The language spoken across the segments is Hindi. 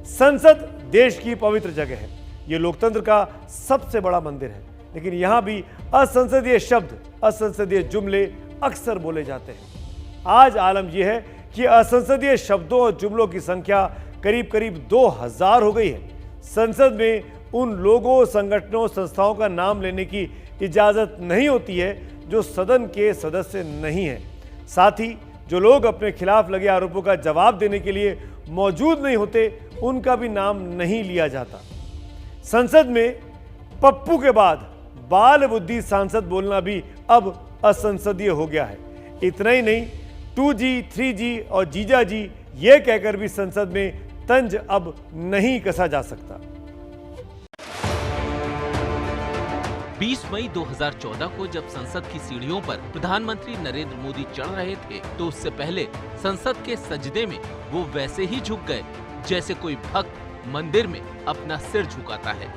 संसद देश की पवित्र जगह है, ये लोकतंत्र का सबसे बड़ा मंदिर है, लेकिन यहां भी असंसदीय शब्द, असंसदीय जुमले अक्सर बोले जाते हैं। आज आलम यह है कि असंसदीय शब्दों और जुमलों की संख्या करीब करीब 2000 हो गई है। संसद में उन लोगों, संगठनों, संस्थाओं का नाम लेने की इजाजत नहीं होती है जो सदन के सदस्य नहीं है। साथ ही जो लोग अपने खिलाफ लगे आरोपों का जवाब देने के लिए मौजूद नहीं होते, उनका भी नाम नहीं लिया जाता। संसद में पप्पू के बाद बाल बुद्धि सांसद बोलना भी अब असंसदीय हो गया है। इतना ही नहीं, 2G, 3G और जीजा जी ये कहकर भी संसद में तंज अब नहीं कसा जा सकता। 20 मई 2014 को जब संसद की सीढ़ियों पर प्रधानमंत्री नरेंद्र मोदी चढ़ रहे थे, तो उससे पहले संसद के सजदे में वो वैसे ही झुक गए जैसे कोई भक्त मंदिर में अपना सिर झुकाता है।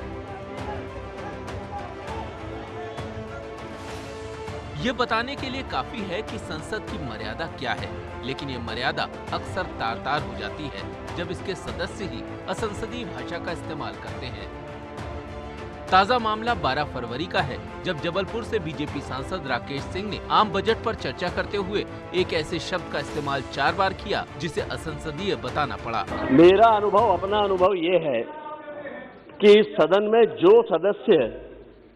ये बताने के लिए काफी है कि संसद की मर्यादा क्या है, लेकिन ये मर्यादा अक्सर तार-तार हो जाती है जब इसके सदस्य ही असंसदीय भाषा का इस्तेमाल करते हैं। ताजा मामला 12 फरवरी का है, जब जबलपुर से बीजेपी सांसद राकेश सिंह ने आम बजट पर चर्चा करते हुए एक ऐसे शब्द का इस्तेमाल 4 बार किया जिसे असंसदीय बताना पड़ा। मेरा अनुभव, अपना अनुभव ये है कि इस सदन में जो सदस्य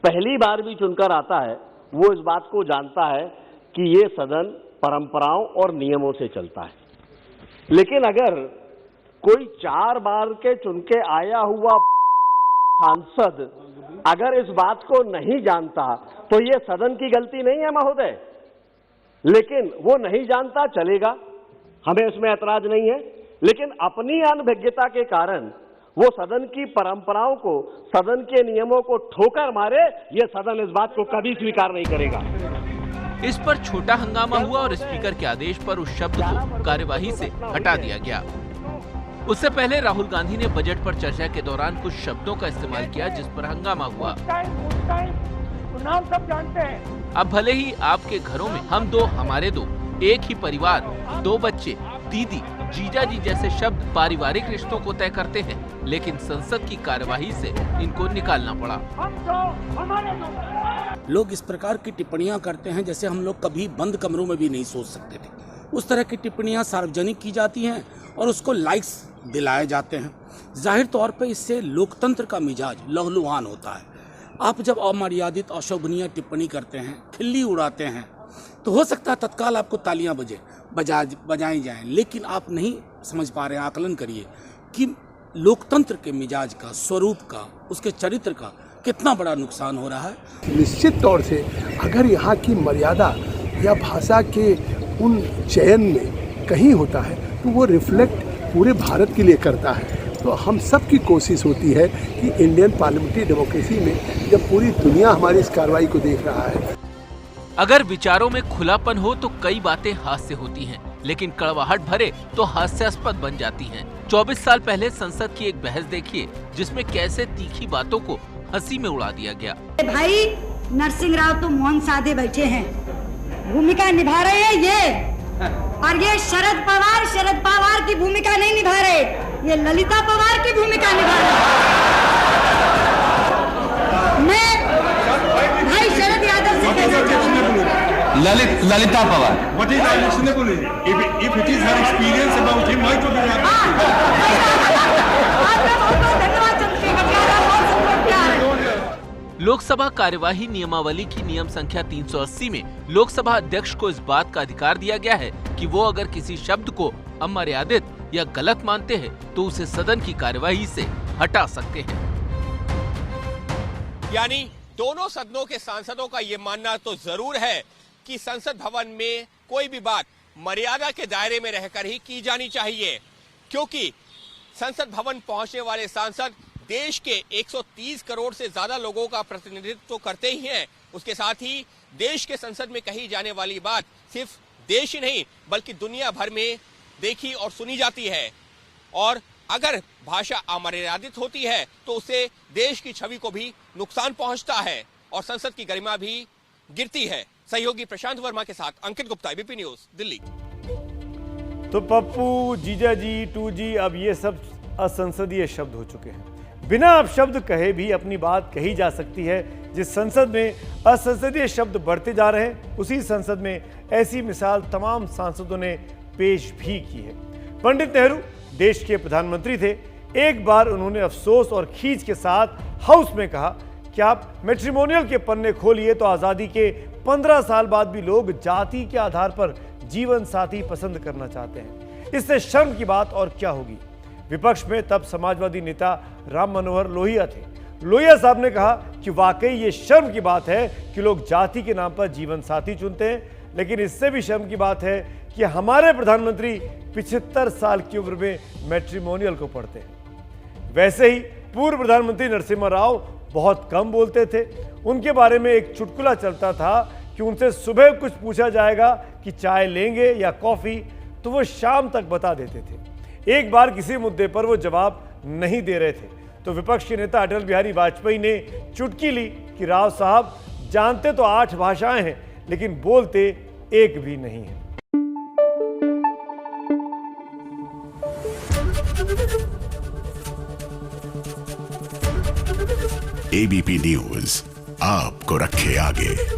पहली बार भी चुनकर आता है, वो इस बात को जानता है कि ये सदन परंपराओं और नियमों से चलता है। लेकिन अगर कोई 4 बार के चुन के आया हुआ सांसद अगर इस बात को नहीं जानता, तो ये सदन की गलती नहीं है महोदय, लेकिन वो नहीं जानता, चलेगा, हमें इसमें ऐतराज नहीं है। लेकिन अपनी अनभिज्ञता के कारण वो सदन की परंपराओं को, सदन के नियमों को ठोकर मारे, ये सदन इस बात को कभी स्वीकार नहीं करेगा। इस पर छोटा हंगामा हुआ और स्पीकर के आदेश पर उस शब्द को कार्यवाही से हटा दिया गया। उससे पहले राहुल गांधी ने बजट पर चर्चा के दौरान कुछ शब्दों का इस्तेमाल किया जिस पर हंगामा हुआ। नाम सब जानते हैं। अब भले ही आपके घरों में हम दो हमारे दो, एक ही परिवार, 2 बच्चे, दीदी, जीजा जी जैसे शब्द पारिवारिक रिश्तों को तय करते हैं, लेकिन संसद की कार्यवाही से इनको निकालना पड़ा। हम दो हमारे दो। लोग इस प्रकार की टिप्पणियां करते हैं जैसे हम लोग कभी बंद कमरों में भी नहीं सोच सकते थे। उस तरह की टिप्पणियां सार्वजनिक की जाती हैं और उसको लाइक्स दिलाए जाते हैं। जाहिर तौर पे इससे लोकतंत्र का मिजाज लहलुहान होता है। आप जब अमर्यादित, अशोभनीय टिप्पणी करते हैं, खिल्ली उड़ाते हैं, तो हो सकता है तत्काल आपको तालियां बजाई जाएं, लेकिन आप नहीं समझ पा रहे हैं, आकलन करिए कि लोकतंत्र के मिजाज का, स्वरूप का, उसके चरित्र का कितना बड़ा नुकसान हो रहा है। निश्चित तौर से अगर यहाँ की मर्यादा या भाषा के उन चयन में कहीं होता है, तो वो रिफ्लेक्ट पूरे भारत के लिए करता है। तो हम सब की कोशिश होती है कि इंडियन पार्लियामेंट्री डेमोक्रेसी में जब पूरी दुनिया हमारी इस कार्रवाई को देख रहा है, अगर विचारों में खुलापन हो तो कई बातें हास्य होती हैं, लेकिन कड़वाहट भरे तो हास्यास्पद बन जाती हैं। 24 साल पहले संसद की एक बहस देखिए जिसमें कैसे तीखी बातों को हंसी में उड़ा दिया गया। भाई नरसिंह राव तो मौन साधे बैठे हैं, भूमिका निभा रहे हैं ये, और ये शरद पवार की भूमिका नहीं निभा रहे, ये ललिता पवार की भूमिका निभा रहे। मैं भाई शरद यादव से कहना चाहूंगी, Lalita Pawar, what is unacceptable? If it is her experience about him, why to be Lok Sabha कार्यवाही नियमावली की नियम संख्या 380 में लोकसभा अध्यक्ष को इस बात का अधिकार दिया गया है कि वो अगर किसी शब्द को अमर्यादित या गलत मानते हैं तो उसे सदन की कार्यवाही से हटा सकते हैं। यानी दोनों सदनों के सांसदों का ये मानना तो जरूर है कि संसद भवन में कोई भी बात मर्यादा के दायरे में रहकर ही की जानी चाहिए, क्योंकि संसद भवन पहुंचने वाले सांसद देश के 130 करोड़ से ज्यादा लोगों का प्रतिनिधित्व तो करते ही हैं। उसके साथ ही देश के संसद में कही जाने वाली बात सिर्फ देश ही नहीं बल्कि दुनिया भर में देखी और सुनी जाती है, और अगर भाषा अमर्यादित होती है तो उससे देश की छवि को भी नुकसान पहुंचता है और संसद की गरिमा भी गिरती है। सहयोगी प्रशांत वर्मा के साथ अंकित गुप्ता, एबीपी न्यूज, दिल्ली। तो पप्पू, जीजा जी, 2G, अब ये सब असंसदीय शब्द हो चुके हैं। बिना अपशब्द कहे भी अपनी बात कही जा सकती है। जिस संसद में असंसदीय शब्द बढ़ते जा रहे हैं, उसी संसद में ऐसी मिसाल तमाम सांसदों ने पेश भी की है। पंडित नेहरू देश के प्रधानमंत्री थे। एक बार उन्होंने अफसोस और खींच के साथ हाउस में कहा कि आप मैट्रिमोनियल के पन्ने खोलिए तो आज़ादी के 15 साल बाद भी लोग जाति के आधार पर जीवन साथी पसंद करना चाहते हैं। इससे शर्म की बात और क्या होगी। विपक्ष में तब समाजवादी नेता राम मनोहर लोहिया थे। लोहिया साहब ने कहा कि वाकई ये शर्म की बात है कि लोग जाति के नाम पर जीवन साथी चुनते हैं, लेकिन इससे भी शर्म की बात है कि हमारे प्रधानमंत्री 75 साल की उम्र में मैट्रिमोनियल को पढ़ते हैं। वैसे ही पूर्व प्रधानमंत्री नरसिम्हा राव बहुत कम बोलते थे। उनके बारे में एक चुटकुला चलता था कि उनसे सुबह कुछ पूछा जाएगा कि चाय लेंगे या कॉफी, तो वो शाम तक बता देते थे। एक बार किसी मुद्दे पर वो जवाब नहीं दे रहे थे तो विपक्ष के नेता अटल बिहारी वाजपेयी ने चुटकी ली कि राव साहब जानते तो 8 भाषाएं हैं लेकिन बोलते एक भी नहीं है। एबीपी न्यूज आपको रखे आगे।